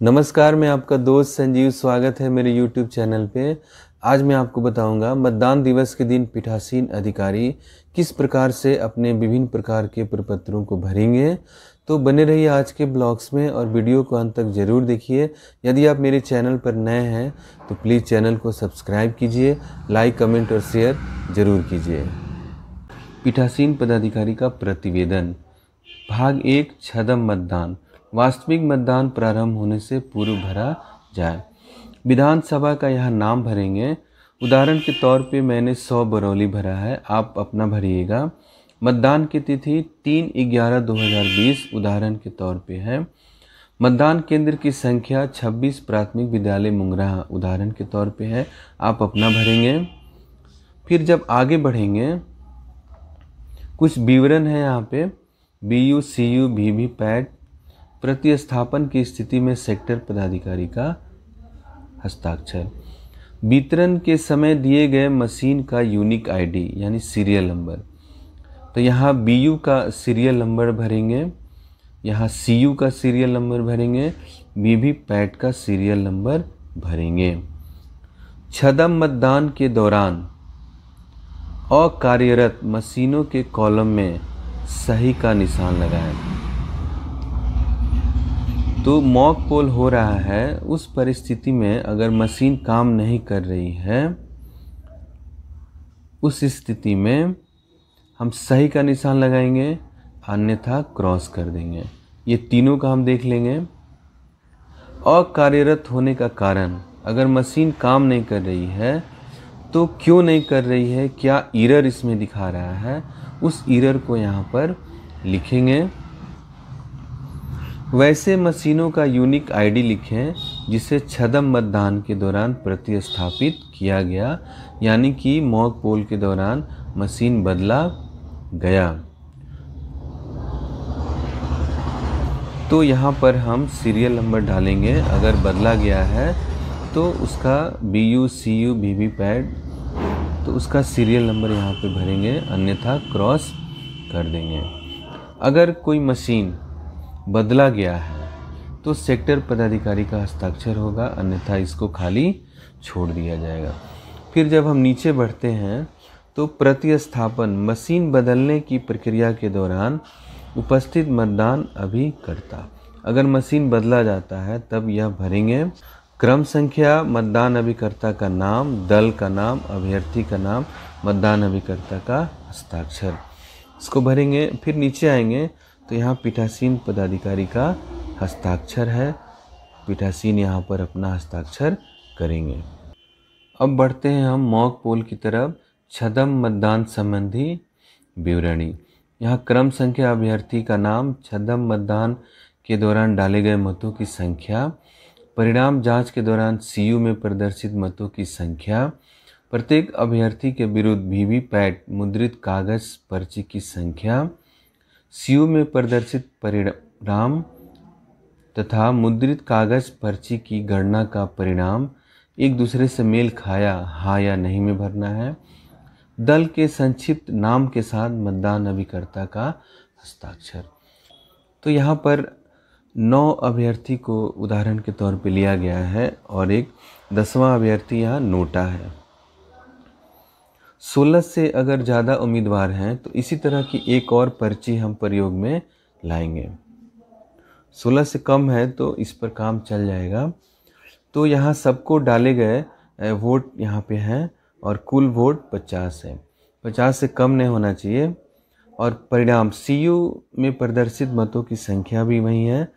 नमस्कार, मैं आपका दोस्त संजीव। स्वागत है मेरे YouTube चैनल पे। आज मैं आपको बताऊंगा मतदान दिवस के दिन पीठासीन अधिकारी किस प्रकार से अपने विभिन्न प्रकार के प्रपत्रों को भरेंगे। तो बने रहिए आज के ब्लॉग्स में और वीडियो को अंत तक ज़रूर देखिए। यदि आप मेरे चैनल पर नए हैं तो प्लीज़ चैनल को सब्सक्राइब कीजिए, लाइक, कमेंट और शेयर ज़रूर कीजिए। पीठासीन पदाधिकारी का प्रतिवेदन। भाग 1, छदम मतदान। वास्तविक मतदान प्रारंभ होने से पूर्व भरा जाए। विधानसभा का यहाँ नाम भरेंगे। उदाहरण के तौर पे मैंने 100 बरौली भरा है, आप अपना भरिएगा। मतदान की तिथि 3/11/2020 उदाहरण के तौर पे है। मतदान केंद्र की संख्या 26 प्राथमिक विद्यालय मुंगरा उदाहरण के तौर पे है, आप अपना भरेंगे। फिर जब आगे बढ़ेंगे कुछ विवरण है यहाँ पे। BU, CU, VVPAT प्रतिस्थापन की स्थिति में सेक्टर पदाधिकारी का हस्ताक्षर। वितरण के समय दिए गए मशीन का यूनिक आईडी यानी सीरियल नंबर। तो यहाँ BU का सीरियल नंबर भरेंगे, यहाँ CU का सीरियल नंबर भरेंगे, VVPAT का सीरियल नंबर भरेंगे। छदम मतदान के दौरान अकार्यरत मशीनों के कॉलम में सही का निशान लगाएं। तो मॉक पोल हो रहा है, उस परिस्थिति में अगर मशीन काम नहीं कर रही है, उस स्थिति में हम सही का निशान लगाएंगे, अन्यथा क्रॉस कर देंगे। ये तीनों का हम देख लेंगे। अकार्यरत होने का कारण, अगर मशीन काम नहीं कर रही है तो क्यों नहीं कर रही है, क्या एरर इसमें दिखा रहा है, उस एरर को यहाँ पर लिखेंगे। वैसे मशीनों का यूनिक आईडी लिखें जिसे छदम मतदान के दौरान प्रतिस्थापित किया गया, यानी कि मॉक पोल के दौरान मशीन बदला गया। तो यहाँ पर हम सीरियल नंबर डालेंगे। अगर बदला गया है तो उसका BU, CU, VVPAT तो उसका सीरियल नंबर यहाँ पे भरेंगे, अन्यथा क्रॉस कर देंगे। अगर कोई मशीन बदला गया है तो सेक्टर पदाधिकारी का हस्ताक्षर होगा, अन्यथा इसको खाली छोड़ दिया जाएगा। फिर जब हम नीचे बढ़ते हैं तो प्रतिस्थापन, मशीन बदलने की प्रक्रिया के दौरान उपस्थित मतदान अभिकर्ता। अगर मशीन बदला जाता है तब यह भरेंगे। क्रम संख्या, मतदान अभिकर्ता का नाम, दल का नाम, अभ्यर्थी का नाम, मतदान अभिकर्ता का हस्ताक्षर, इसको भरेंगे। फिर नीचे आएंगे तो यहाँ पीठासीन पदाधिकारी का हस्ताक्षर है, पीठासीन यहाँ पर अपना हस्ताक्षर करेंगे। अब बढ़ते हैं हम मॉक पोल की तरफ। छदम मतदान संबंधी विवरणी। यहाँ क्रम संख्या, अभ्यर्थी का नाम, छदम मतदान के दौरान डाले गए मतों की संख्या, परिणाम जांच के दौरान CU में प्रदर्शित मतों की संख्या, प्रत्येक अभ्यर्थी के विरुद्ध VVPAT मुद्रित कागज पर्ची की संख्या, CU में प्रदर्शित परिणाम तथा मुद्रित कागज पर्ची की गणना का परिणाम एक दूसरे से मेल खाया, हाँ या नहीं में भरना है। दल के संक्षिप्त नाम के साथ मतदान अभिकर्ता का हस्ताक्षर। तो यहाँ पर 9 अभ्यर्थी को उदाहरण के तौर पे लिया गया है और एक 10वां अभ्यर्थी यहाँ नोटा है। 16 से अगर ज़्यादा उम्मीदवार हैं तो इसी तरह की एक और पर्ची हम प्रयोग में लाएंगे। 16 से कम है तो इस पर काम चल जाएगा। तो यहाँ सबको डाले गए वोट यहाँ पे हैं और कुल वोट 50 है। 50 से कम नहीं होना चाहिए। और परिणाम, CU में प्रदर्शित मतों की संख्या भी वही है,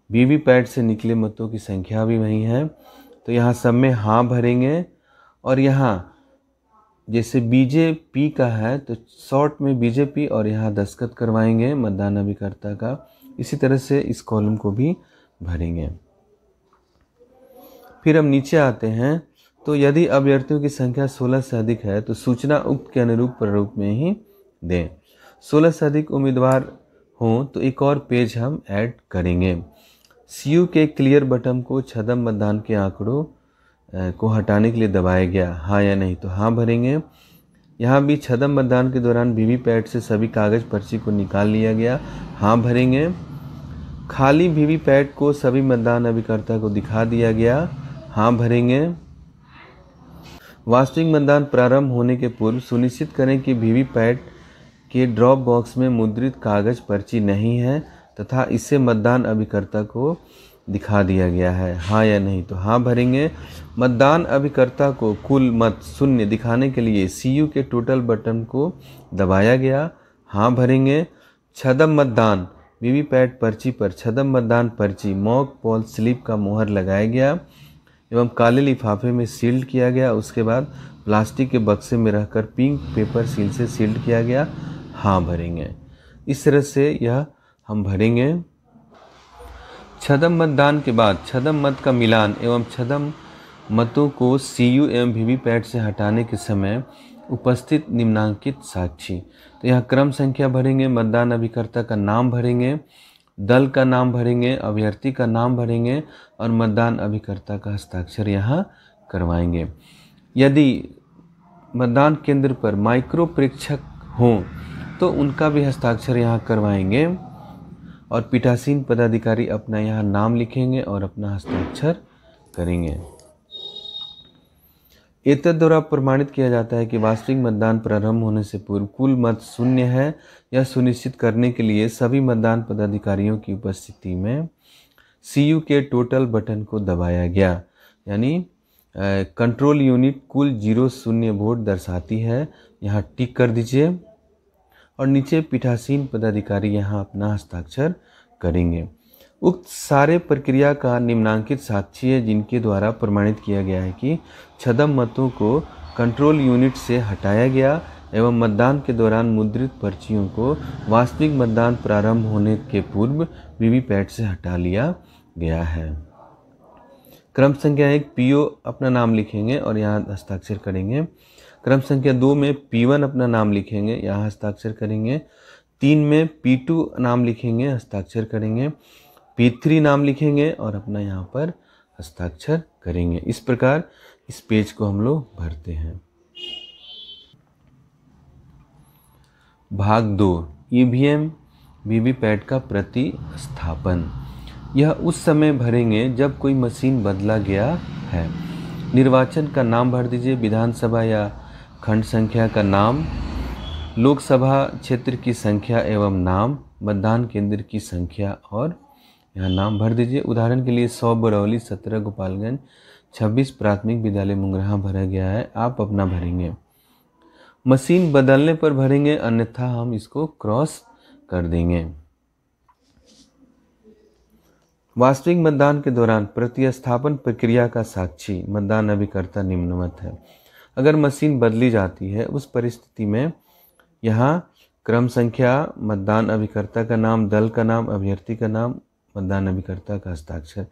VVPAT से निकले मतों की संख्या भी वही है। तो यहाँ सब में हाँ भरेंगे। और यहाँ जैसे BJP का है तो शॉर्ट में BJP और यहाँ दस्तखत करवाएंगे मतदान अभिकर्ता का। इसी तरह से इस कॉलम को भी भरेंगे। फिर हम नीचे आते हैं तो यदि अभ्यर्थियों की संख्या 16 से अधिक है तो सूचना उक्त के अनुरूप प्रारूप में ही दें। 16 से अधिक उम्मीदवार हों तो एक और पेज हम ऐड करेंगे। CU के क्लियर बटन को छदम मतदान के आंकड़ों को हटाने के लिए दबाया गया, हाँ या नहीं, तो हाँ भरेंगे। यहाँ भी छदम मतदान के दौरान VVPAT से सभी कागज पर्ची को निकाल लिया गया, हाँ भरेंगे। खाली वीवीपैट को सभी मतदान अभिकर्ता को दिखा दिया गया, हाँ भरेंगे। वास्तविक मतदान प्रारंभ होने के पूर्व सुनिश्चित करें कि वीवीपैट के ड्रॉप बॉक्स में मुद्रित कागज पर्ची नहीं है तथा इसे मतदान अभिकर्ता को दिखा दिया गया है, हाँ या नहीं, तो हाँ भरेंगे। मतदान अभिकर्ता को कुल मत शून्य दिखाने के लिए सीयू के टोटल बटन को दबाया गया, हाँ भरेंगे। छदम मतदान वीवीपैट पर्ची पर छदम मतदान पर्ची मॉक पोल स्लिप का मुहर लगाया गया एवं काले लिफाफे में सील्ड किया गया, उसके बाद प्लास्टिक के बक्से में रहकर पिंक पेपर सील से सील्ड किया गया, हाँ भरेंगे। इस तरह से यह हम भरेंगे। छदम मतदान के बाद छदम मत का मिलान एवं छदम मतों को सीयू एवं वीवीपैट से हटाने के समय उपस्थित निम्नांकित साक्षी, तो यहाँ क्रम संख्या भरेंगे, मतदान अभिकर्ता का नाम भरेंगे, दल का नाम भरेंगे, अभ्यर्थी का नाम भरेंगे और मतदान अभिकर्ता का हस्ताक्षर यहाँ करवाएंगे। यदि मतदान केंद्र पर माइक्रो प्रेक्षक हों तो उनका भी हस्ताक्षर यहाँ करवाएंगे और पीठासीन पदाधिकारी अपना यहाँ नाम लिखेंगे और अपना हस्ताक्षर करेंगे। एतद द्वारा प्रमाणित किया जाता है कि वास्तविक मतदान प्रारंभ होने से पूर्व कुल मत शून्य है। यह सुनिश्चित करने के लिए सभी मतदान पदाधिकारियों की उपस्थिति में सीयू के टोटल बटन को दबाया गया, यानी कंट्रोल यूनिट कुल 0 वोट दर्शाती है, यहाँ टिक कर दीजिए और नीचे पीठासीन पदाधिकारी यहाँ अपना हस्ताक्षर करेंगे। उक्त सारे प्रक्रिया का निम्नांकित साक्षी है जिनके द्वारा प्रमाणित किया गया है कि छदम मतों को कंट्रोल यूनिट से हटाया गया एवं मतदान के दौरान मुद्रित पर्चियों को वास्तविक मतदान प्रारंभ होने के पूर्व वीवीपैट से हटा लिया गया है। क्रम संख्या 1 पीओ अपना नाम लिखेंगे और यहाँ हस्ताक्षर करेंगे। क्रम संख्या 2 में P1 अपना नाम लिखेंगे, यहाँ हस्ताक्षर करेंगे। 3 में P2 नाम लिखेंगे, हस्ताक्षर करेंगे। P3 नाम लिखेंगे और अपना यहाँ पर हस्ताक्षर करेंगे। इस प्रकार इस पेज को हम लोग भरते हैं। भाग 2 ईवीएम वीवीपैट का प्रतिस्थापन। यह उस समय भरेंगे जब कोई मशीन बदला गया है। निर्वाचन का नाम भर दीजिए, विधानसभा या खंड संख्या का नाम, लोकसभा क्षेत्र की संख्या एवं नाम, मतदान केंद्र की संख्या और यहाँ नाम भर दीजिए। उदाहरण के लिए 100 बरौली, 17 गोपालगंज, 26 प्राथमिक विद्यालय मुंगरहा भरा गया है, आप अपना भरेंगे। मशीन बदलने पर भरेंगे, अन्यथा हम इसको क्रॉस कर देंगे। वास्तविक मतदान के दौरान प्रतिस्थापन प्रक्रिया का साक्षी मतदान अभिकर्ता निम्नवत है। अगर मशीन बदली जाती है उस परिस्थिति में यहाँ क्रम संख्या, मतदान अभिकर्ता का नाम, दल का नाम, अभ्यर्थी का नाम, मतदान अभिकर्ता का हस्ताक्षर,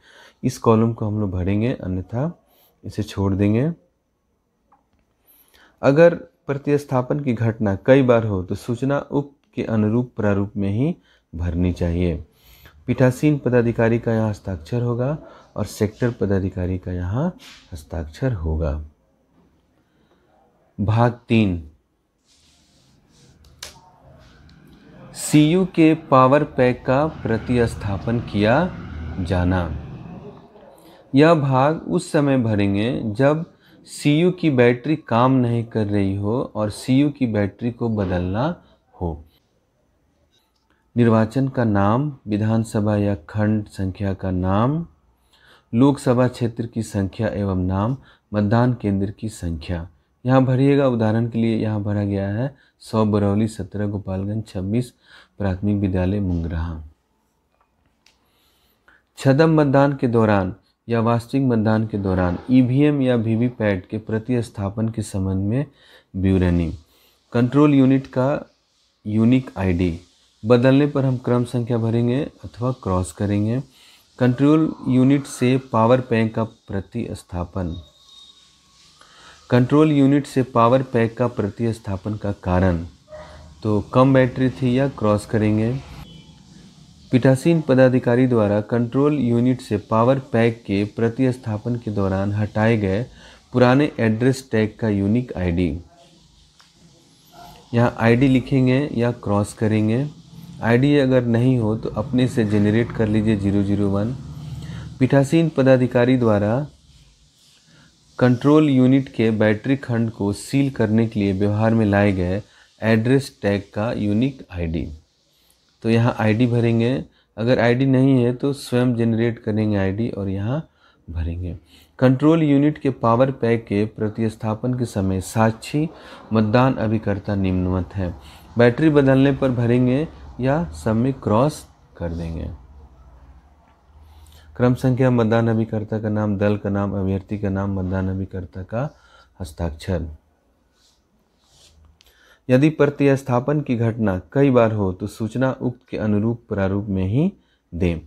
इस कॉलम को हम लोग भरेंगे, अन्यथा इसे छोड़ देंगे। अगर प्रतिस्थापन की घटना कई बार हो तो सूचना उक्त के अनुरूप प्रारूप में ही भरनी चाहिए। पीठासीन पदाधिकारी का यहाँ हस्ताक्षर होगा और सेक्टर पदाधिकारी का यहाँ हस्ताक्षर होगा। भाग 3 सीयू के पावर पैक का प्रतिस्थापन किया जाना। यह भाग उस समय भरेंगे जब सीयू की बैटरी काम नहीं कर रही हो और सीयू की बैटरी को बदलना हो। निर्वाचन का नाम, विधानसभा या खंड संख्या का नाम, लोकसभा क्षेत्र की संख्या एवं नाम, मतदान केंद्र की संख्या यहाँ भरिएगा। उदाहरण के लिए यहाँ भरा गया है 100 बरौली, 17 गोपालगंज, 26 प्राथमिक विद्यालय मुंगरहा। छदम मतदान के दौरान या वास्तविक मतदान के दौरान ईवीएम या वीवीपैट के प्रतिस्थापन के संबंध में विवरणी। कंट्रोल यूनिट का यूनिक आईडी बदलने पर हम क्रम संख्या भरेंगे अथवा क्रॉस करेंगे। कंट्रोल यूनिट से पावर पैक का प्रतिस्थापन। कंट्रोल यूनिट से पावर पैक का प्रतिस्थापन का कारण, तो कम बैटरी थी या क्रॉस करेंगे। पीठासीन पदाधिकारी द्वारा कंट्रोल यूनिट से पावर पैक के प्रतिस्थापन के दौरान हटाए गए पुराने एड्रेस टैग का यूनिक आईडी, यहाँ आईडी लिखेंगे या क्रॉस करेंगे। आईडी अगर नहीं हो तो अपने से जनरेट कर लीजिए 001। पीठासीन पदाधिकारी द्वारा कंट्रोल यूनिट के बैटरी खंड को सील करने के लिए व्यवहार में लाए गए एड्रेस टैग का यूनिक आईडी। तो यहाँ आईडी भरेंगे, अगर आईडी नहीं है तो स्वयं जनरेट करेंगे आईडी और यहाँ भरेंगे। कंट्रोल यूनिट के पावर पैक के प्रतिस्थापन के समय साक्षी मतदान अभिकर्ता निम्नवत है। बैटरी बदलने पर भरेंगे या सब में क्रॉस कर देंगे। क्रम संख्या, मतदान अभिकर्ता का नाम, दल का नाम, अभ्यर्थी का नाम, मतदान अभिकर्ता का हस्ताक्षर। यदि प्रतिस्थापन की घटना कई बार हो तो सूचना उक्त के अनुरूप प्रारूप में ही दें।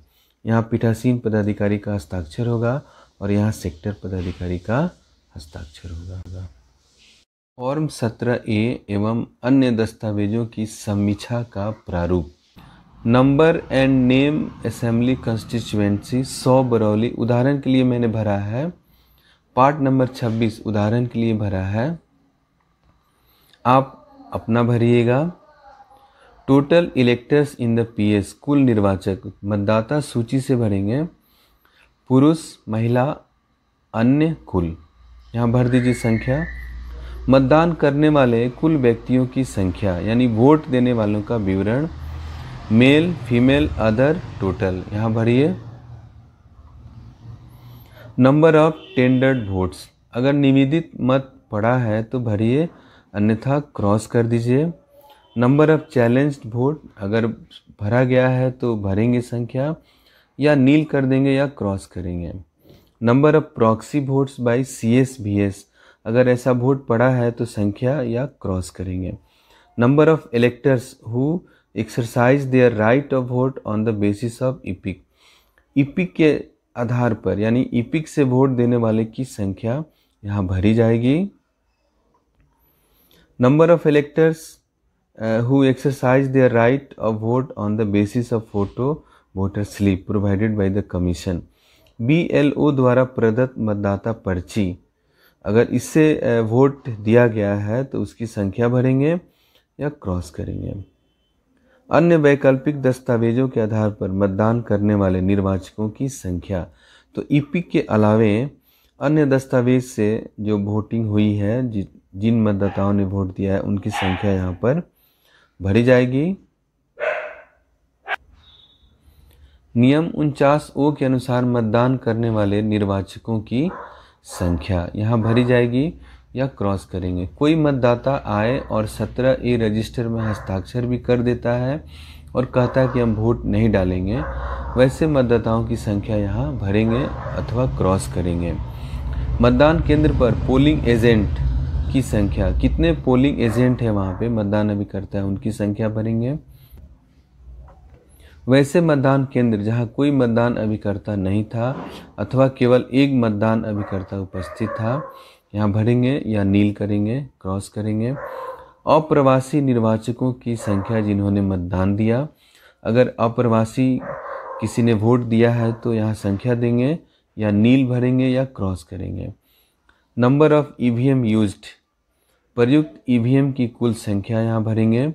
यहाँ पीठासीन पदाधिकारी का हस्ताक्षर होगा और यहाँ सेक्टर पदाधिकारी का हस्ताक्षर होगा। फॉर्म 17A एवं अन्य दस्तावेजों की समीक्षा का प्रारूप। Number and name assembly constituency 100 Barauli उदाहरण के लिए मैंने भरा है। पार्ट नंबर 26 उदाहरण के लिए भरा है, आप अपना भरिएगा। Total electors in the PS कुल निर्वाचक मतदाता सूची से भरेंगे। पुरुष, महिला, अन्य, कुल यहाँ भर दीजिए संख्या। मतदान करने वाले कुल व्यक्तियों की संख्या यानी वोट देने वालों का विवरण। मेल, फीमेल, अदर, टोटल यहाँ भरिए। नंबर ऑफ टेंडर्ड वोट्स, अगर निवेदित मत पड़ा है तो भरिए, अन्यथा क्रॉस कर दीजिए। नंबर ऑफ चैलेंज्ड वोट, अगर भरा गया है तो भरेंगे संख्या या नील कर देंगे या क्रॉस करेंगे। Number of proxy votes by CS/VS, अगर ऐसा वोट पड़ा है तो संख्या या क्रॉस करेंगे। Number of electors who exercise their right of vote on the basis of EPIC, EPIC के आधार पर यानी इपिक से वोट देने वाले की संख्या यहाँ भरी जाएगी। Number of electors who exercise their right of vote on the basis of photo voter slip provided by the commission. BLO द्वारा प्रदत्त मतदाता पर्ची, अगर इससे वोट दिया गया है तो उसकी संख्या भरेंगे या क्रॉस करेंगे। अन्य वैकल्पिक दस्तावेजों के आधार पर मतदान करने वाले निर्वाचकों की संख्या, तो इपिक के अलावे अन्य दस्तावेज से जो वोटिंग हुई है, जिन मतदाताओं ने वोट दिया है उनकी संख्या यहाँ पर भरी जाएगी। नियम 49O के अनुसार मतदान करने वाले निर्वाचकों की संख्या यहाँ भरी जाएगी या क्रॉस करेंगे। कोई मतदाता आए और 17A रजिस्टर में हस्ताक्षर भी कर देता है और कहता है कि हम वोट नहीं डालेंगे, वैसे मतदाताओं की संख्या यहाँ भरेंगे अथवा क्रॉस करेंगे। मतदान केंद्र पर पोलिंग एजेंट की संख्या, कितने पोलिंग एजेंट है वहाँ पे मतदान अभिकर्ता है उनकी संख्या भरेंगे। वैसे मतदान केंद्र जहाँ कोई मतदान अभिकर्ता नहीं था अथवा केवल एक मतदान अभिकर्ता उपस्थित था, यहाँ भरेंगे या नील करेंगे, क्रॉस करेंगे। अप्रवासी निर्वाचकों की संख्या जिन्होंने मतदान दिया, अगर अप्रवासी किसी ने वोट दिया है तो यहाँ संख्या देंगे या नील भरेंगे या क्रॉस करेंगे। नंबर ऑफ EVM यूज्ड, प्रयुक्त EVM की कुल संख्या यहाँ भरेंगे।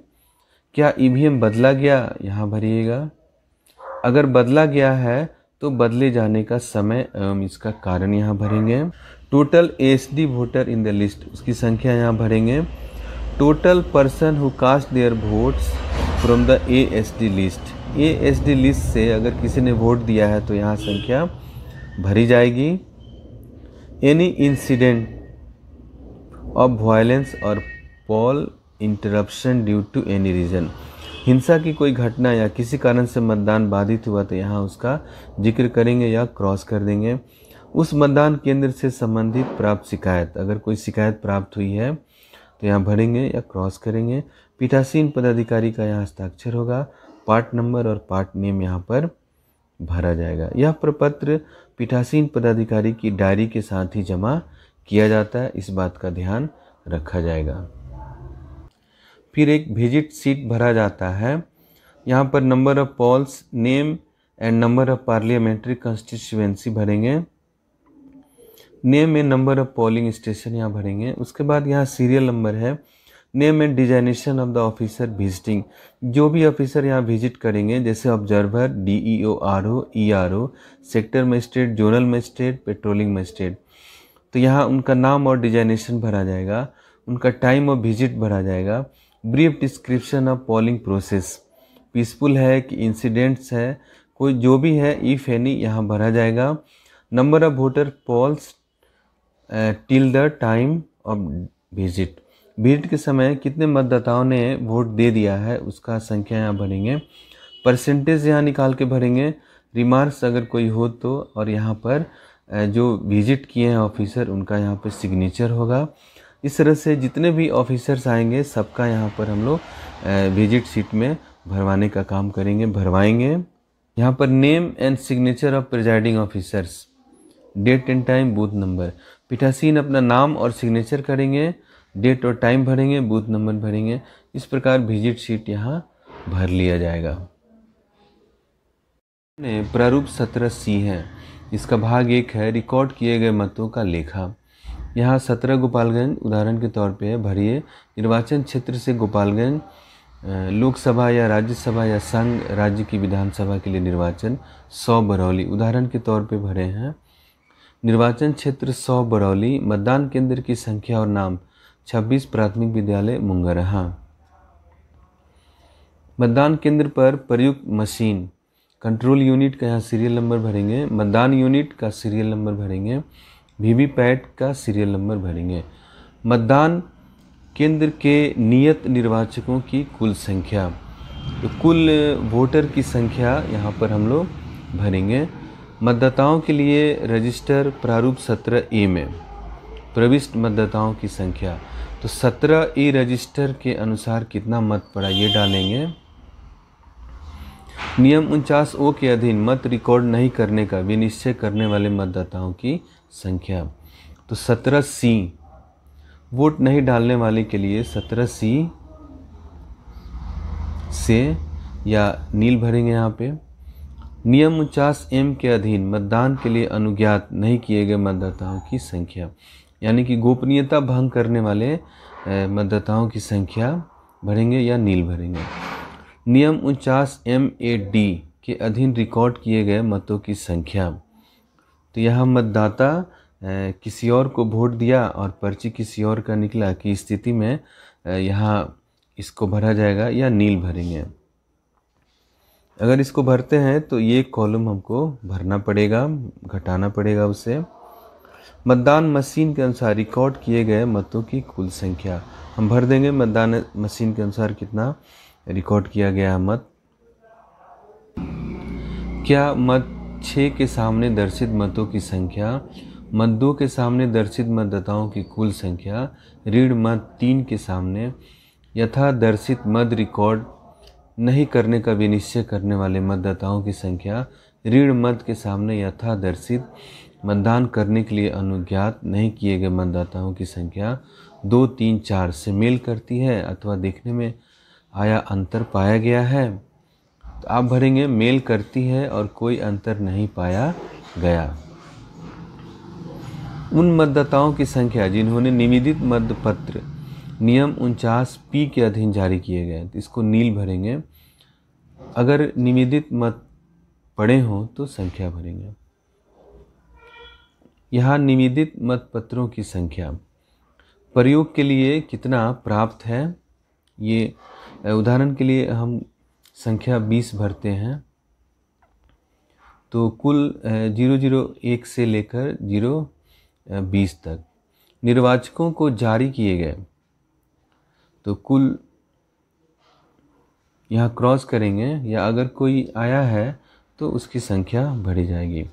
क्या EVM बदला गया, यहाँ भरिएगा। अगर बदला गया है तो बदले जाने का समय एवं इसका कारण यहाँ भरेंगे। Total ASD voter in the list, उसकी संख्या यहाँ भरेंगे। Total person who cast their votes from the ASD list, ASD list से अगर किसी ने वोट दिया है तो यहाँ संख्या भरी जाएगी। एनी इंसिडेंट ऑफ वायलेंस और poll interruption due to any reason, हिंसा की कोई घटना या किसी कारण से मतदान बाधित हुआ तो यहाँ उसका जिक्र करेंगे या क्रॉस कर देंगे। उस मतदान केंद्र से संबंधित प्राप्त शिकायत, अगर कोई शिकायत प्राप्त हुई है तो यहाँ भरेंगे या क्रॉस करेंगे। पीठासीन पदाधिकारी का यहाँ हस्ताक्षर होगा। पार्ट नंबर और पार्ट नेम यहाँ पर भरा जाएगा। यह प्रपत्र पीठासीन पदाधिकारी की डायरी के साथ ही जमा किया जाता है, इस बात का ध्यान रखा जाएगा। फिर एक विजिट सीट भरा जाता है। यहाँ पर number of polls, name and number of parliamentary constituency भरेंगे। नेम में नंबर ऑफ पोलिंग स्टेशन यहाँ भरेंगे। उसके बाद यहाँ सीरियल नंबर है, name and designation of the officer visiting, जो भी ऑफिसर यहाँ विजिट करेंगे, जैसे observer, DEO, RO, ERO, sector magistrate, zonal magistrate, patrolling magistrate, तो यहाँ उनका नाम और डिजाइनेशन भरा जाएगा, उनका टाइम ऑफ विजिट भरा जाएगा, brief description of polling process, peaceful है कि इंसिडेंट्स है, कोई जो भी है इफ़ एनी यहाँ भरा जाएगा, number of voter polls till the time of visit, visit के समय कितने मतदाताओं ने वोट दे दिया है उसका संख्या यहाँ भरेंगे, परसेंटेज यहाँ निकाल के भरेंगे, रिमार्क्स अगर कोई हो तो, और यहाँ पर जो विजिट किए हैं ऑफिसर उनका यहाँ पर सिग्नेचर होगा। इस तरह से जितने भी ऑफिसर्स आएंगे सबका यहाँ पर हम लोग विजिट शीट में भरवाने का काम करेंगे, भरवाएंगे। यहाँ पर name and signature of presiding officers, date and time, booth number, पीठासीन अपना नाम और सिग्नेचर करेंगे, डेट और टाइम भरेंगे, बूथ नंबर भरेंगे। इस प्रकार विजिट शीट यहाँ भर लिया जाएगा। प्रारूप 17C है, इसका भाग 1 है रिकॉर्ड किए गए मतों का लेखा। यहाँ 17 गोपालगंज उदाहरण के तौर पे है, भरिए। निर्वाचन क्षेत्र से गोपालगंज लोकसभा या राज्यसभा या संघ राज्य की विधानसभा के लिए निर्वाचन 100 बरौली उदाहरण के तौर पे भरे हैं। निर्वाचन क्षेत्र 100 बरौली, मतदान केंद्र की संख्या और नाम 26 प्राथमिक विद्यालय मुंगरहा। मतदान केंद्र पर प्रयुक्त मशीन, कंट्रोल यूनिट का यहाँ सीरियल नंबर भरेंगे, मतदान यूनिट का सीरियल नंबर भरेंगे, वीवीपैट का सीरियल नंबर भरेंगे। मतदान केंद्र के नियत निर्वाचकों की कुल संख्या, तो कुल वोटर की संख्या यहाँ पर हम लोग भरेंगे। मतदाताओं के लिए रजिस्टर प्रारूप 17A में प्रविष्ट मतदाताओं की संख्या, तो 17A रजिस्टर के अनुसार कितना मत पड़ा ये डालेंगे। नियम 49O के अधीन मत रिकॉर्ड नहीं करने का विनिश्चय करने वाले मतदाताओं की संख्या, तो 17C वोट नहीं डालने वाले के लिए 17C से या नील भरेंगे यहाँ पे। नियम 49M के अधीन मतदान के लिए अनुज्ञात नहीं किए गए मतदाताओं की संख्या, यानी कि गोपनीयता भंग करने वाले मतदाताओं की संख्या भरेंगे या नील भरेंगे। नियम 49MAD के अधीन रिकॉर्ड किए गए मतों की संख्या, तो यहाँ मतदाता किसी और को वोट दिया और पर्ची किसी और का निकला की स्थिति में यहाँ इसको भरा जाएगा या नील भरेंगे। अगर इसको भरते हैं तो ये कॉलम हमको भरना पड़ेगा, घटाना पड़ेगा उसे। मतदान मशीन के अनुसार रिकॉर्ड किए गए मतों की कुल संख्या हम भर देंगे, मतदान मशीन के अनुसार कितना रिकॉर्ड किया गया मत। क्या मत 6 के सामने दर्शित मतों की संख्या, मत 2 के सामने दर्शित मतदाताओं की कुल संख्या, ऋण मत 3 के सामने यथा दर्शित मत रिकॉर्ड नहीं करने का विनिश्चय करने वाले मतदाताओं की संख्या, ऋण मत के सामने यथा दर्शित मतदान करने के लिए अनुज्ञात नहीं किए गए मतदाताओं की संख्या 2, 3, 4 से मेल करती है अथवा देखने में आया अंतर पाया गया है, तो आप भरेंगे मेल करती है और कोई अंतर नहीं पाया गया। उन मतदाताओं की संख्या जिन्होंने निवेदित मतपत्र नियम 49P के अधीन जारी किए गए, तो इसको नील भरेंगे। अगर निवेदित मत पड़े हों तो संख्या भरेंगे। यहाँ निवेदित मतपत्रों की संख्या प्रयोग के लिए कितना प्राप्त है, ये उदाहरण के लिए हम संख्या 20 भरते हैं, तो कुल 001 से लेकर 020 तक निर्वाचकों को जारी किए गए, तो कुल यहाँ क्रॉस करेंगे या अगर कोई आया है तो उसकी संख्या भरी जाएगी।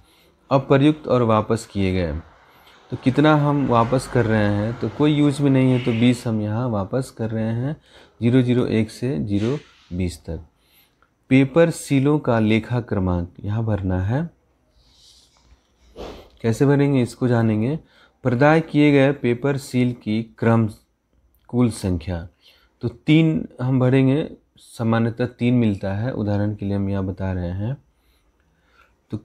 अप्रयुक्त और वापस किए गए, तो कितना हम वापस कर रहे हैं, तो कोई यूज में नहीं है तो 20 हम यहाँ वापस कर रहे हैं 001 से 020 तक। पेपर सीलों का लेखा क्रमांक यहाँ भरना है। कैसे भरेंगे इसको जानेंगे। प्रदाय किए गए पेपर सील की क्रम कुल संख्या, तो 3 हम भरेंगे, सामान्यतः 3 मिलता है, उदाहरण के लिए हम यहाँ बता रहे हैं। तो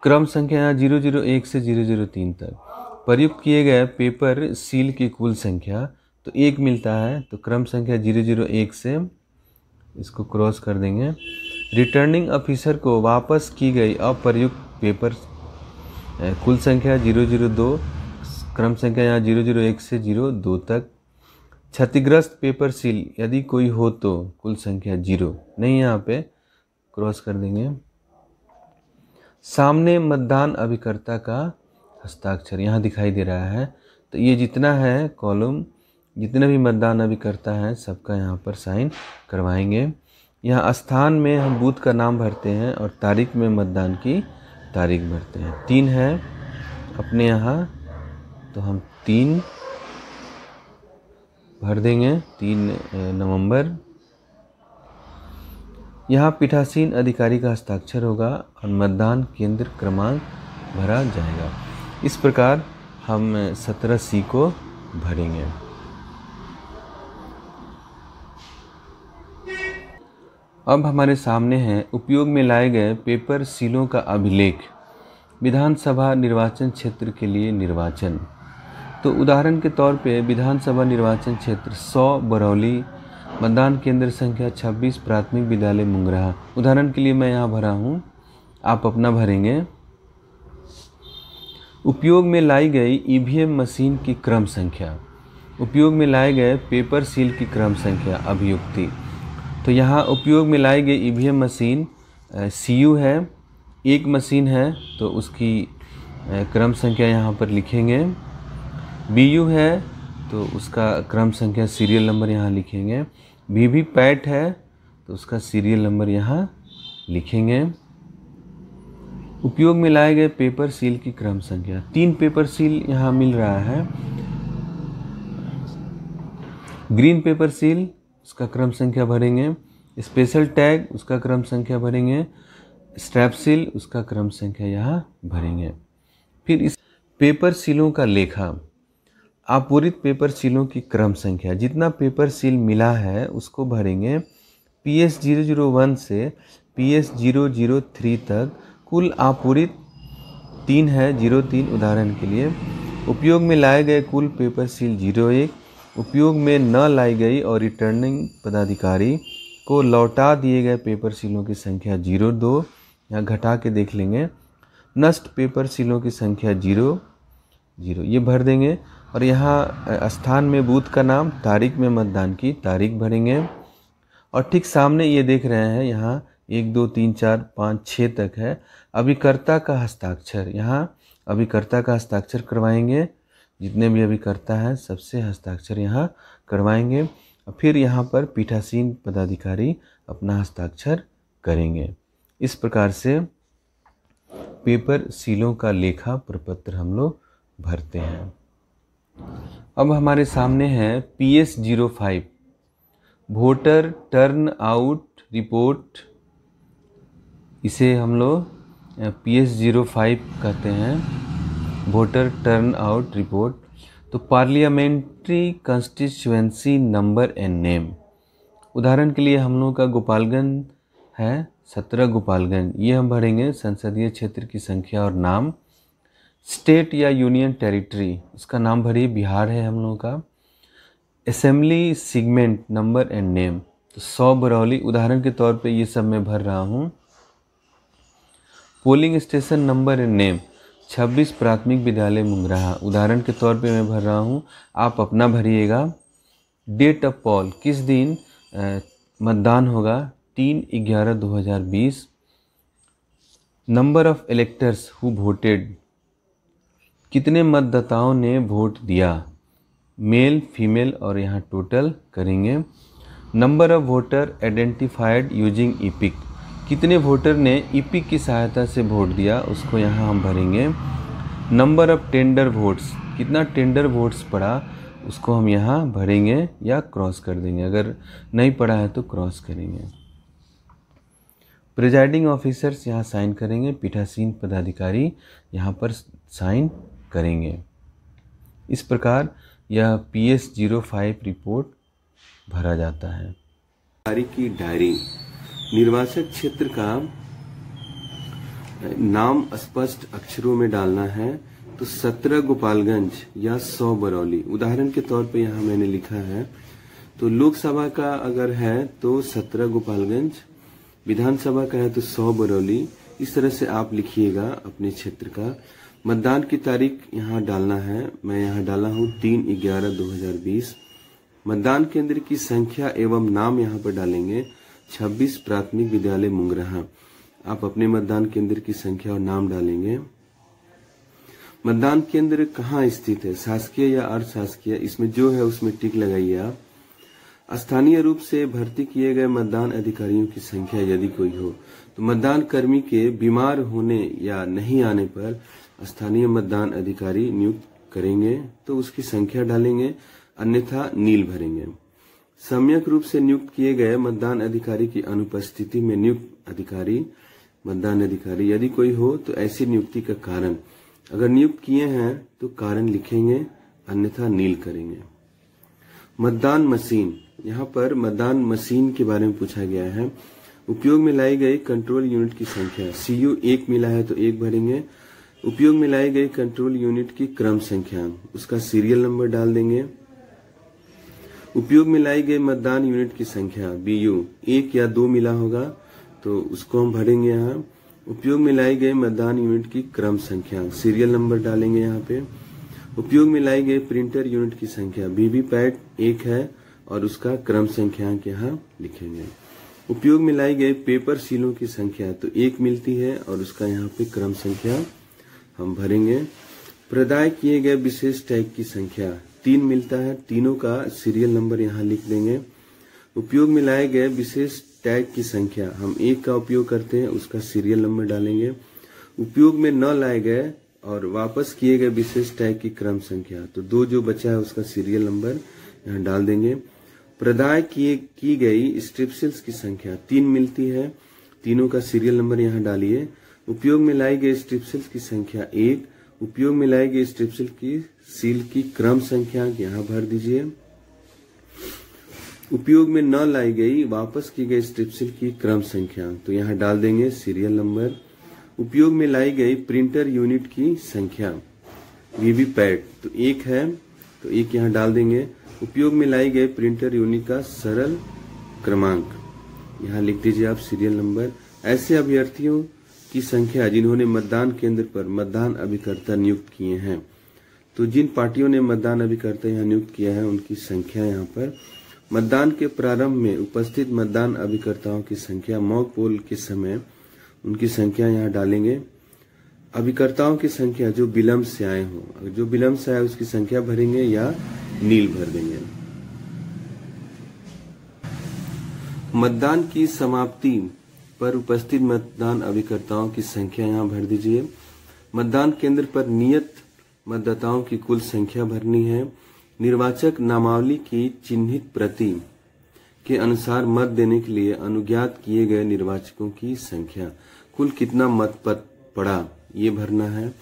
क्रम संख्या यहाँ 001 से 003 तक। प्रयुक्त किए गए पेपर सील की कुल संख्या तो 1 मिलता है, तो क्रम संख्या 001 से इसको क्रॉस कर देंगे। रिटर्निंग ऑफिसर को वापस की गई अप्रयुक्त पेपर कुल संख्या 002, क्रम संख्या यहाँ 001 से 02 तक। क्षतिग्रस्त पेपर सील यदि कोई हो तो कुल संख्या 0 नहीं, यहाँ पे क्रॉस कर देंगे। सामने मतदान अभिकर्ता का हस्ताक्षर यहाँ दिखाई दे रहा है, तो ये जितना है कॉलम, जितने भी मतदान अभिकर्ता हैं सबका यहाँ पर साइन करवाएंगे। यहाँ स्थान में हम बूथ का नाम भरते हैं और तारीख में मतदान की तारीख भरते हैं। 3 है अपने यहाँ, तो हम 3 भर देंगे, 3 नवंबर। यहाँ पीठासीन अधिकारी का हस्ताक्षर होगा और मतदान केंद्र क्रमांक भरा जाएगा। इस प्रकार हम 17C को भरेंगे। अब हमारे सामने है उपयोग में लाए गए पेपर सीलों का अभिलेख, विधानसभा निर्वाचन क्षेत्र के लिए निर्वाचन। तो उदाहरण के तौर पे विधानसभा निर्वाचन क्षेत्र 100 बरौली, मतदान केंद्र संख्या 26, प्राथमिक विद्यालय मुंगरहा। उदाहरण के लिए मैं यहाँ भरा हूँ, आप अपना भरेंगे। उपयोग में लाई गई ईवीएम मशीन की क्रम संख्या, उपयोग में लाए गए पेपर सील की क्रम संख्या, अभियुक्ति। तो यहाँ उपयोग में लाई गई ईवीएम मशीन CU है, एक मशीन है तो उसकी क्रम संख्या यहाँ पर लिखेंगे। BU है तो उसका क्रम संख्या सीरियल नंबर यहाँ लिखेंगे। VVPAT है तो उसका सीरियल नंबर यहाँ लिखेंगे। उपयोग में लाए गए पेपर सील की क्रम संख्या, 3 पेपर सील यहाँ मिल रहा है। ग्रीन पेपर सील उसका क्रम संख्या भरेंगे, स्पेशल टैग उसका क्रम संख्या भरेंगे, स्ट्रैप सील उसका क्रम संख्या यहाँ भरेंगे। फिर इस पेपर सीलों का लेखा, आपूरित पेपर सीलों की क्रम संख्या, जितना पेपर सील मिला है उसको भरेंगे। PS 001 से PS 003 तक कुल आपूरित 3 है, 03 उदाहरण के लिए। उपयोग में लाए गए कुल पेपर सील 01, उपयोग में न लाई गई और रिटर्निंग पदाधिकारी को लौटा दिए गए पेपर सीलों की संख्या 02, यहाँ घटा के देख लेंगे। नष्ट पेपर सीलों की संख्या 0, ये भर देंगे। और यहाँ स्थान में बूथ का नाम, तारीख में मतदान की तारीख भरेंगे। और ठीक सामने ये देख रहे हैं, यहाँ 1 2 3 4 5 6 तक है। अभिकर्ता का हस्ताक्षर, यहाँ अभिकर्ता का हस्ताक्षर करवाएंगे, जितने भी अभिकर्ता हैं सबसे हस्ताक्षर यहाँ करवाएंगे। और फिर यहाँ पर पीठासीन पदाधिकारी अपना हस्ताक्षर करेंगे। इस प्रकार से पेपर सीलों का लेखा प्रपत्र हम लोग भरते हैं। अब हमारे सामने है PS 05 voter turn out report, इसे हम लोग PS 05 कहते हैं, वोटर टर्न आउट रिपोर्ट। तो parliamentary constituency number and name, उदाहरण के लिए हम लोग का गोपालगंज है, 17 गोपालगंज, ये हम भरेंगे संसदीय क्षेत्र की संख्या और नाम। स्टेट या यूनियन टेरिटरी, उसका नाम भरिए, बिहार है हम लोगों का। Assembly segment number and name, तो 100 बरौली, उदाहरण के तौर पे ये सब मैं भर रहा हूँ। Polling station number and name, 26 प्राथमिक विद्यालय मुंगरहा, उदाहरण के तौर पे मैं भर रहा हूँ, आप अपना भरिएगा। डेट ऑफ पोल, किस दिन मतदान होगा, 3/11/2020। Number of electors who voted, कितने मतदाताओं ने वोट दिया, मेल फीमेल और यहाँ टोटल करेंगे। Number of voter identified using EPIC, कितने वोटर ने ईपिक की सहायता से वोट दिया, उसको यहाँ हम भरेंगे। नंबर ऑफ टेंडर वोट्स, कितना टेंडर वोट्स पड़ा, उसको हम यहाँ भरेंगे या क्रॉस कर देंगे, अगर नहीं पड़ा है तो क्रॉस करेंगे। प्रिजाइडिंग ऑफिसर्स यहाँ साइन करेंगे, पीठासीन पदाधिकारी यहाँ पर साइन करेंगे। इस प्रकार यह PS 05 रिपोर्ट भरा जाता है। की डायरी, निर्वाचक क्षेत्र का नाम स्पष्ट अक्षरों में डालना है, तो 17 गोपालगंज या 100 बरौली, उदाहरण के तौर पे यहाँ मैंने लिखा है। तो लोकसभा का अगर है तो 17 गोपालगंज, विधानसभा का है तो 100 बरौली। इस तरह से आप लिखिएगा अपने क्षेत्र का। मतदान की तारीख यहाँ डालना है, मैं यहाँ डाला हूँ 3/11/2020। मतदान केंद्र की संख्या एवं नाम यहाँ पर डालेंगे 26 प्राथमिक विद्यालय मुंगरहा। आप अपने मतदान केंद्र की संख्या और नाम डालेंगे। मतदान केंद्र कहाँ स्थित है, शासकीय या अर्ध शासकीय, इसमें जो है उसमें टिक लगाइए आप। स्थानीय रूप से भर्ती किए गए मतदान अधिकारियों की संख्या यदि कोई हो, तो मतदान कर्मी के बीमार होने या नहीं आने पर स्थानीय मतदान अधिकारी नियुक्त करेंगे तो उसकी संख्या डालेंगे, अन्यथा नील भरेंगे। सम्यक रूप से नियुक्त किए गए मतदान अधिकारी की अनुपस्थिति में नियुक्त अधिकारी, मतदान अधिकारी यदि कोई हो तो ऐसी नियुक्ति का कारण, अगर नियुक्त किए हैं तो कारण लिखेंगे, अन्यथा नील करेंगे। मतदान मशीन, यहाँ पर मतदान मशीन के बारे में पूछा गया है। उपयोग में लाई गई कंट्रोल यूनिट की संख्या, CU 1 मिला है तो 1 भरेंगे। उपयोग में लाई गई कंट्रोल यूनिट की क्रम संख्या, उसका सीरियल नंबर डाल देंगे। उपयोग में लाई गई मतदान यूनिट की संख्या BU 1 या 2 मिला होगा तो उसको हम भरेंगे यहाँ। उपयोग में लाई गई मतदान यूनिट की क्रम संख्या, सीरियल नंबर डालेंगे यहाँ पे। उपयोग में लाई गई प्रिंटर यूनिट की संख्या, वीवीपैट 1 है और उसका क्रम संख्यांक यहाँ लिखेंगे। उपयोग में लाई गई पेपर सीलों की संख्या तो 1 मिलती है और उसका यहाँ पे क्रम संख्या हम भरेंगे। प्रदाय किए गए विशेष टैग की संख्या 3 मिलता है, तीनों का सीरियल नंबर यहाँ लिख देंगे। उपयोग में लाए गए विशेष टैग की संख्या, हम 1 का उपयोग करते हैं, उसका सीरियल नंबर डालेंगे। उपयोग में न लाए गए और वापस किए गए विशेष टैग की क्रम संख्या, तो 2 जो बचा है उसका सीरियल नंबर यहाँ डाल देंगे। प्रदाय की गई स्ट्रिप्सिल्स की संख्या 3 मिलती है, तीनों का सीरियल नंबर यहाँ डालिए। उपयोग में लाई गई स्ट्रिप्सिल्स की संख्या 1, उपयोग में लाई गई स्ट्रिप्सिल की सील की क्रम संख्या यहाँ भर दीजिए। उपयोग में न लाई गई वापस की गई स्ट्रिप्सिल की क्रम संख्या, तो यहाँ डाल देंगे सीरियल नंबर। उपयोग में लाई गई प्रिंटर यूनिट की संख्या वीवीपैट तो 1 है तो 1 यहाँ डाल देंगे। उपयोग में लाई गई प्रिंटर यूनिट का सरल क्रमांक यहाँ लिख दीजिए आप सीरियल नंबर। ऐसे अभ्यर्थियों की संख्या जिन्होंने मतदान केंद्र पर मतदान अभिकर्ता नियुक्त किए हैं, तो जिन पार्टियों ने मतदान अभिकर्ता यहाँ नियुक्त किया है उनकी संख्या यहाँ पर। मतदान के प्रारंभ में उपस्थित मतदान अभिकर्ताओं की संख्या, मॉक पोल के समय उनकी संख्या यहाँ डालेंगे। अभिकर्ताओं की संख्या जो विलंब से आए हों, अगर जो विलंब से आए उसकी संख्या भरेंगे या नील भर देंगे। मतदान की समाप्ति पर उपस्थित मतदान अभिकर्ताओं की संख्या यहाँ भर दीजिए। मतदान केंद्र पर नियत मतदाताओं की कुल संख्या भरनी है। निर्वाचक नामावली की चिन्हित प्रति के अनुसार मत देने के लिए अनुज्ञात किए गए निर्वाचकों की संख्या, कुल कितना मत पड़ा ये भरना है।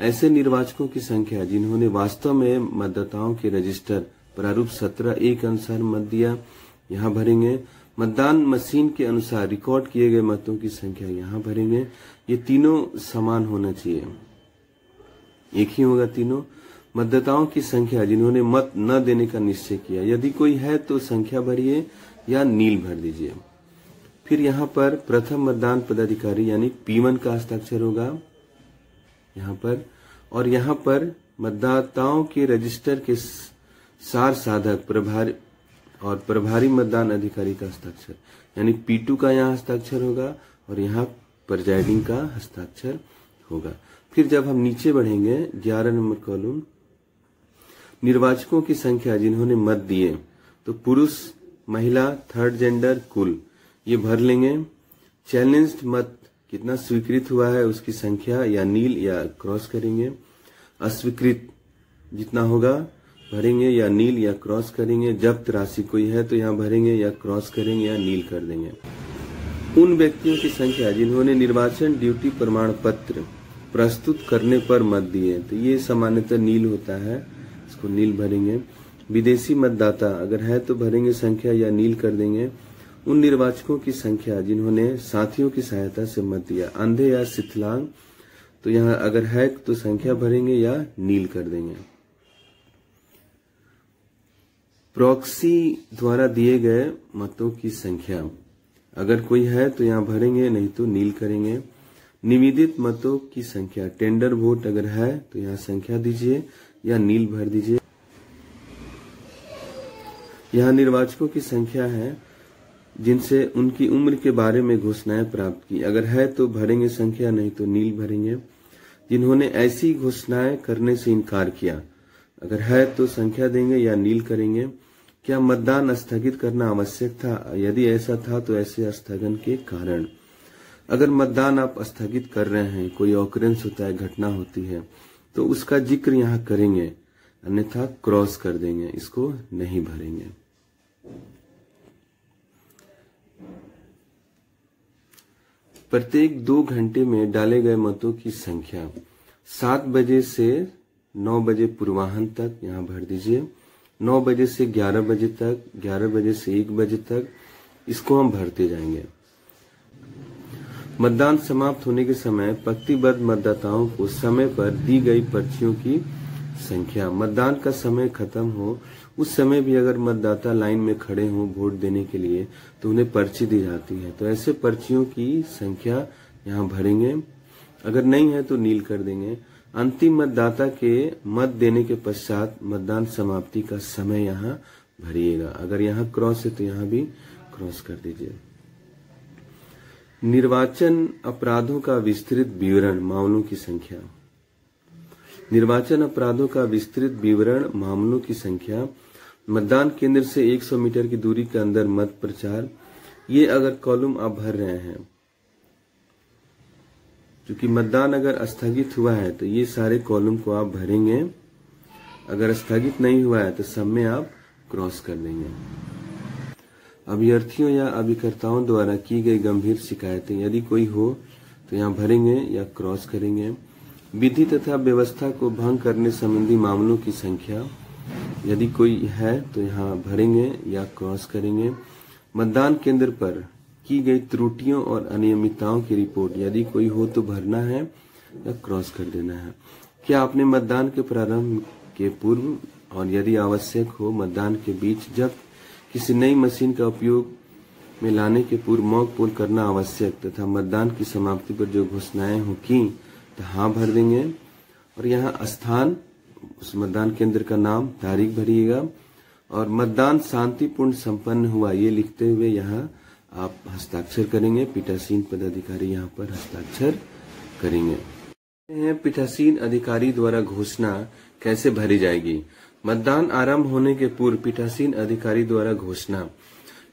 ऐसे निर्वाचकों की संख्या जिन्होंने वास्तव में मतदाताओं के रजिस्टर प्रारूप 17A के अनुसार मत दिया, यहाँ भरेंगे। मतदान मशीन के अनुसार रिकॉर्ड किए गए मतों की संख्या यहाँ भरेंगे। ये तीनों समान होना चाहिए, एक ही होगा तीनों। मतदाताओं की संख्या जिन्होंने मत न देने का निश्चय किया, यदि कोई है तो संख्या भरिए या नील भर दीजिए। फिर यहाँ पर प्रथम मतदान पदाधिकारी यानी P1 का हस्ताक्षर होगा यहाँ पर, और यहाँ पर मतदाताओं के रजिस्टर के सार साधक प्रभारी मतदान अधिकारी का हस्ताक्षर यानी P2 का यहाँ हस्ताक्षर होगा और यहाँ प्रिजाइडिंग का हस्ताक्षर होगा। फिर जब हम नीचे बढ़ेंगे 11 नंबर कॉलम, निर्वाचकों की संख्या जिन्होंने मत दिए, तो पुरुष, महिला, थर्ड जेंडर, कुल ये भर लेंगे। चैलेंज्ड मत कितना स्वीकृत हुआ है उसकी संख्या या नील या क्रॉस करेंगे। अस्वीकृत जितना होगा भरेंगे या नील या क्रॉस करेंगे। जब्त राशि कोई है तो यहाँ भरेंगे या क्रॉस करेंगे या नील कर देंगे। उन व्यक्तियों की संख्या जिन्होंने निर्वाचन ड्यूटी प्रमाण पत्र प्रस्तुत करने पर मत दिए, तो ये सामान्यतः नील होता है, इसको नील भरेंगे। विदेशी मतदाता अगर है तो भरेंगे संख्या या नील कर देंगे। उन निर्वाचकों की संख्या जिन्होंने साथियों की सहायता से मत दिया, अंधे या शिथिलांग तो यहाँ अगर है तो संख्या भरेंगे या नील कर देंगे। प्रॉक्सी द्वारा दिए गए मतों की संख्या, अगर कोई है तो यहाँ भरेंगे, नहीं तो नील करेंगे। निवेदित मतों की संख्या, टेंडर वोट अगर है तो यहाँ संख्या दीजिए या नील भर दीजिए। यहाँ निर्वाचकों की संख्या है जिनसे उनकी उम्र के बारे में घोषणाएं प्राप्त की, अगर है तो भरेंगे संख्या, नहीं तो नील भरेंगे। जिन्होंने ऐसी घोषणाएं करने से इनकार किया, अगर है तो संख्या देंगे या नील करेंगे। क्या मतदान स्थगित करना आवश्यक था, यदि ऐसा था तो ऐसे स्थगन के कारण। अगर मतदान आप स्थगित कर रहे हैं, कोई ऑकरेंस होता है, घटना होती है, तो उसका जिक्र यहाँ करेंगे, अन्यथा क्रॉस कर देंगे, इसको नहीं भरेंगे। प्रत्येक 2 घंटे में डाले गए मतों की संख्या, 7 बजे से 9 बजे पूर्वाह्न तक यहाँ भर दीजिए, 9 बजे से 11 बजे तक, 11 बजे से 1 बजे तक, इसको हम भरते जाएंगे। मतदान समाप्त होने के समय पंक्तिबद्ध मतदाताओं को समय पर दी गई पर्चियों की संख्या, मतदान का समय खत्म हो उस समय भी अगर मतदाता लाइन में खड़े हों वोट देने के लिए तो उन्हें पर्ची दी जाती है, तो ऐसे पर्चियों की संख्या यहाँ भरेंगे, अगर नहीं है तो नील कर देंगे। अंतिम मतदाता के मत देने के पश्चात मतदान समाप्ति का समय यहाँ भरिएगा, अगर यहाँ क्रॉस है तो यहाँ भी क्रॉस कर दीजिए। निर्वाचन अपराधों का विस्तृत विवरण, मामलों की संख्या, निर्वाचन अपराधों का विस्तृत विवरण, मामलों की संख्या, मतदान केंद्र से 100 मीटर की दूरी के अंदर मत प्रचार, ये अगर कॉलम आप भर रहे हैं, क्योंकि मतदान अगर स्थगित हुआ है तो ये सारे कॉलम को आप भरेंगे, अगर स्थगित नहीं हुआ है तो सब में आप क्रॉस कर देंगे। अभ्यर्थियों या अभिकर्ताओं द्वारा की गई गंभीर शिकायतें, यदि कोई हो तो यहाँ भरेंगे या क्रॉस करेंगे। विधि तथा व्यवस्था को भंग करने संबंधी मामलों की संख्या, यदि कोई है तो यहाँ भरेंगे या क्रॉस करेंगे। मतदान केंद्र पर की गई त्रुटियों और अनियमितताओं की रिपोर्ट, यदि कोई हो तो भरना है या क्रॉस कर देना है। क्या आपने मतदान के प्रारंभ के पूर्व और यदि आवश्यक हो मतदान के बीच जब किसी नई मशीन का उपयोग में लाने के पूर्व मॉक पोल करना आवश्यक तथा मतदान की समाप्ति पर जो घोषणाएं हो की, तो हाँ भर देंगे। और यहाँ स्थान, उस मतदान केंद्र का नाम, तारीख भरिएगा और मतदान शांतिपूर्ण संपन्न हुआ ये लिखते हुए यहाँ आप हस्ताक्षर करेंगे। पीठासीन पदाधिकारी यहाँ पर हस्ताक्षर करेंगे। पीठासीन अधिकारी द्वारा घोषणा कैसे भरी जाएगी। मतदान आरंभ होने के पूर्व पीठासीन अधिकारी द्वारा घोषणा,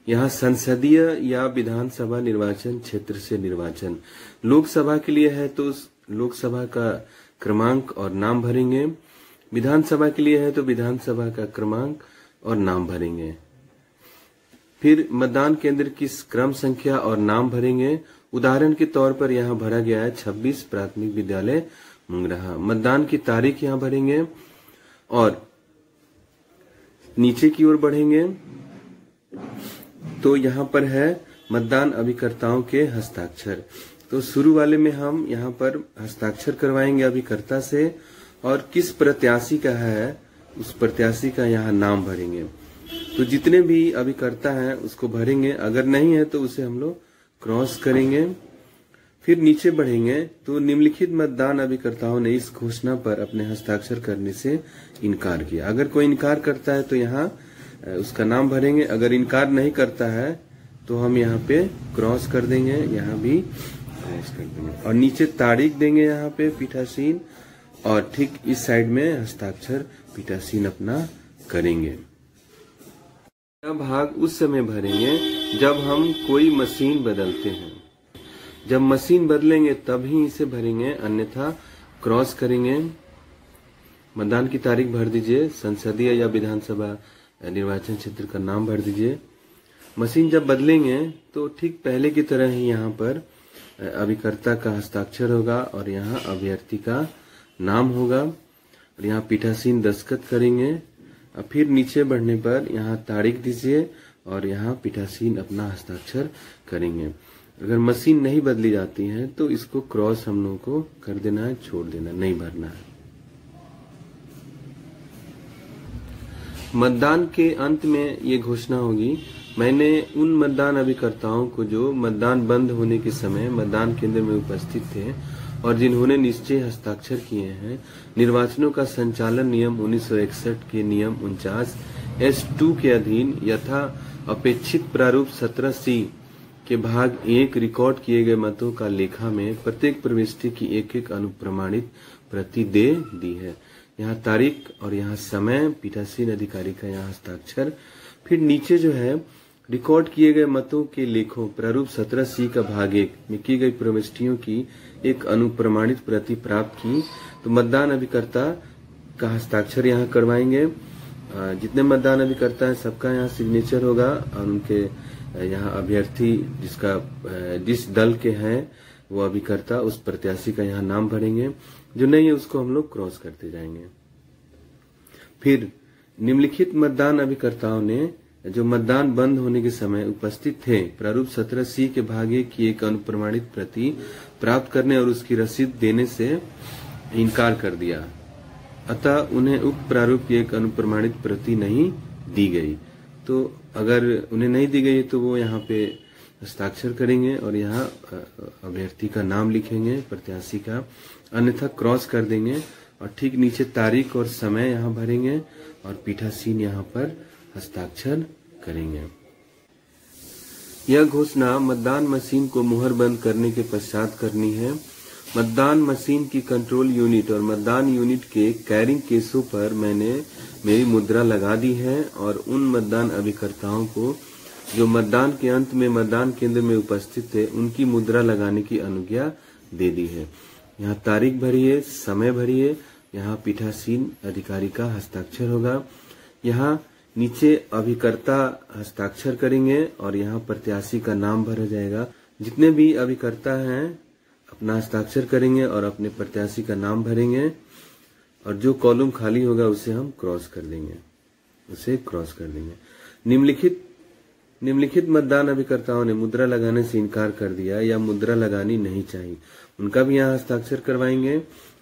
यहाँ संसदीय या विधानसभा निर्वाचन क्षेत्र से निर्वाचन, लोकसभा के लिए है तो लोकसभा का क्रमांक और नाम भरेंगे, विधानसभा के लिए है तो विधानसभा का क्रमांक और नाम भरेंगे। फिर मतदान केंद्र की क्रम संख्या और नाम भरेंगे। उदाहरण के तौर पर यहाँ भरा गया है 26 प्राथमिक विद्यालय मुंगराहा। मतदान की तारीख यहाँ भरेंगे और नीचे की ओर बढ़ेंगे तो यहाँ पर है मतदान अभिकर्ताओं के हस्ताक्षर। तो शुरू वाले में हम यहाँ पर हस्ताक्षर करवाएंगे अभिकर्ता से और किस प्रत्याशी का है उस प्रत्याशी का यहाँ नाम भरेंगे। तो जितने भी अभिकर्ता हैं उसको भरेंगे, अगर नहीं है तो उसे हम लोग क्रॉस करेंगे। फिर नीचे बढ़ेंगे तो निम्नलिखित मतदान अभिकर्ताओं ने इस घोषणा पर अपने हस्ताक्षर करने से इनकार किया। अगर कोई इनकार करता है तो यहाँ उसका नाम भरेंगे, अगर इनकार नहीं करता है तो हम यहाँ पे क्रॉस कर देंगे, यहाँ भी क्रॉस कर देंगे और नीचे तारीख देंगे यहाँ पे पीठासीन और ठीक इस साइड में हस्ताक्षर पीठासीन अपना करेंगे। यह भाग उस समय भरेंगे जब हम कोई मशीन बदलते हैं, जब मशीन बदलेंगे तभी इसे भरेंगे, अन्यथा क्रॉस करेंगे। मतदान की तारीख भर दीजिए, संसदीय या विधानसभा निर्वाचन क्षेत्र का नाम भर दीजिए। मशीन जब बदलेंगे तो ठीक पहले की तरह ही यहाँ पर अभिकर्ता का हस्ताक्षर होगा और यहाँ अभ्यर्थी का नाम होगा और यहाँ पीठासीन दस्तखत करेंगे। और फिर नीचे बढ़ने पर यहाँ तारीख दीजिए और यहाँ पीठासीन अपना हस्ताक्षर करेंगे। अगर मशीन नहीं बदली जाती है तो इसको क्रॉस हम लोगों को कर देना है, छोड़ देना, नहीं भरना है। मतदान के अंत में ये घोषणा होगी। मैंने उन मतदान अभिकर्ताओं को जो मतदान बंद होने के समय मतदान केंद्र में उपस्थित थे और जिन्होंने निश्चय हस्ताक्षर किए हैं, निर्वाचनों का संचालन नियम 1961 के नियम 49(2) के अधीन यथा अपेक्षित प्रारूप 17C के भाग 1 रिकॉर्ड किए गए मतों का लेखा में प्रत्येक प्रविष्टि की एक अनुप्रमाणित प्रति दे दी है। यहाँ तारीख और यहाँ समय, पीठासीन अधिकारी का यहाँ हस्ताक्षर। फिर नीचे जो है रिकॉर्ड किए गए मतों के लेखों प्रारूप 17C का भाग 1 में की गई प्रविष्टियों की एक अनुप्रमाणित प्रति प्राप्त की तो मतदान अभिकर्ता का हस्ताक्षर यहाँ करवाएंगे। जितने मतदान अभिकर्ता है सबका यहाँ सिग्नेचर होगा और उनके यहाँ अभ्यर्थी जिस दल के हैं वो अभिकर्ता उस प्रत्याशी का यहाँ नाम भरेंगे। जो नहीं है उसको हम लोग क्रॉस करते जाएंगे। फिर निम्नलिखित मतदान अभिकर्ताओं ने जो मतदान बंद होने के समय उपस्थित थे प्रारूप 17C के भाग 1 की एक अनुप्रमाणित प्रति प्राप्त करने और उसकी रसीद देने से इनकार कर दिया, अतः उन्हें उक्त प्रारूप की एक अनुप्रमाणित प्रति नहीं दी गई। तो अगर उन्हें नहीं दी गई तो वो यहाँ पे हस्ताक्षर करेंगे और यहाँ अभ्यर्थी का नाम लिखेंगे, प्रत्याशी का, अन्यथा क्रॉस कर देंगे और ठीक नीचे तारीख और समय यहाँ भरेंगे और पीठासीन यहाँ पर हस्ताक्षर करेंगे। यह घोषणा मतदान मशीन को मुहर बंद करने के पश्चात करनी है। मतदान मशीन की कंट्रोल यूनिट और मतदान यूनिट के कैरिंग केसों पर मैंने मेरी मुद्रा लगा दी है और उन मतदान अभिकर्ताओं को जो मतदान के अंत में मतदान केंद्र में उपस्थित थे उनकी मुद्रा लगाने की अनुज्ञा दे दी है। यहाँ तारीख भरिए, समय भरिए, यहाँ पीठासीन अधिकारी का हस्ताक्षर होगा। यहाँ नीचे अभिकर्ता हस्ताक्षर करेंगे और यहाँ प्रत्याशी का नाम भरा जाएगा। जितने भी अभिकर्ता हैं अपना हस्ताक्षर करेंगे और अपने प्रत्याशी का नाम भरेंगे और जो कॉलम खाली होगा उसे हम क्रॉस कर देंगे, निम्नलिखित मतदान अभिकर्ताओं ने मुद्रा लगाने से इनकार कर दिया या मुद्रा लगानी नहीं चाहिए, उनका भी यहाँ हस्ताक्षर करवाएंगे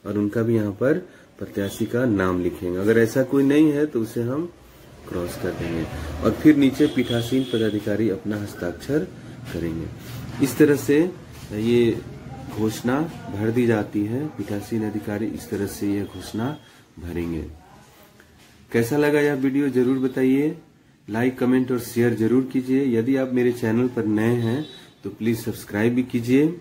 और उनका भी यहाँ पर प्रत्याशी का नाम लिखेंगे। अगर ऐसा कोई नहीं है तो उसे हम क्रॉस कर देंगे और फिर नीचे पीठासीन पदाधिकारी अपना हस्ताक्षर करेंगे। इस तरह से ये घोषणा भर दी जाती है। पीठासीन अधिकारी इस तरह से ये घोषणा भरेंगे। कैसा लगा यह वीडियो जरूर बताइए, लाइक, कमेंट और शेयर जरूर कीजिए। यदि आप मेरे चैनल पर नए हैं तो प्लीज सब्सक्राइब भी कीजिए।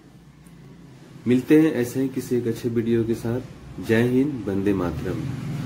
मिलते हैं ऐसे ही किसी एक अच्छे वीडियो के साथ। जय हिंद, वंदे मातरम।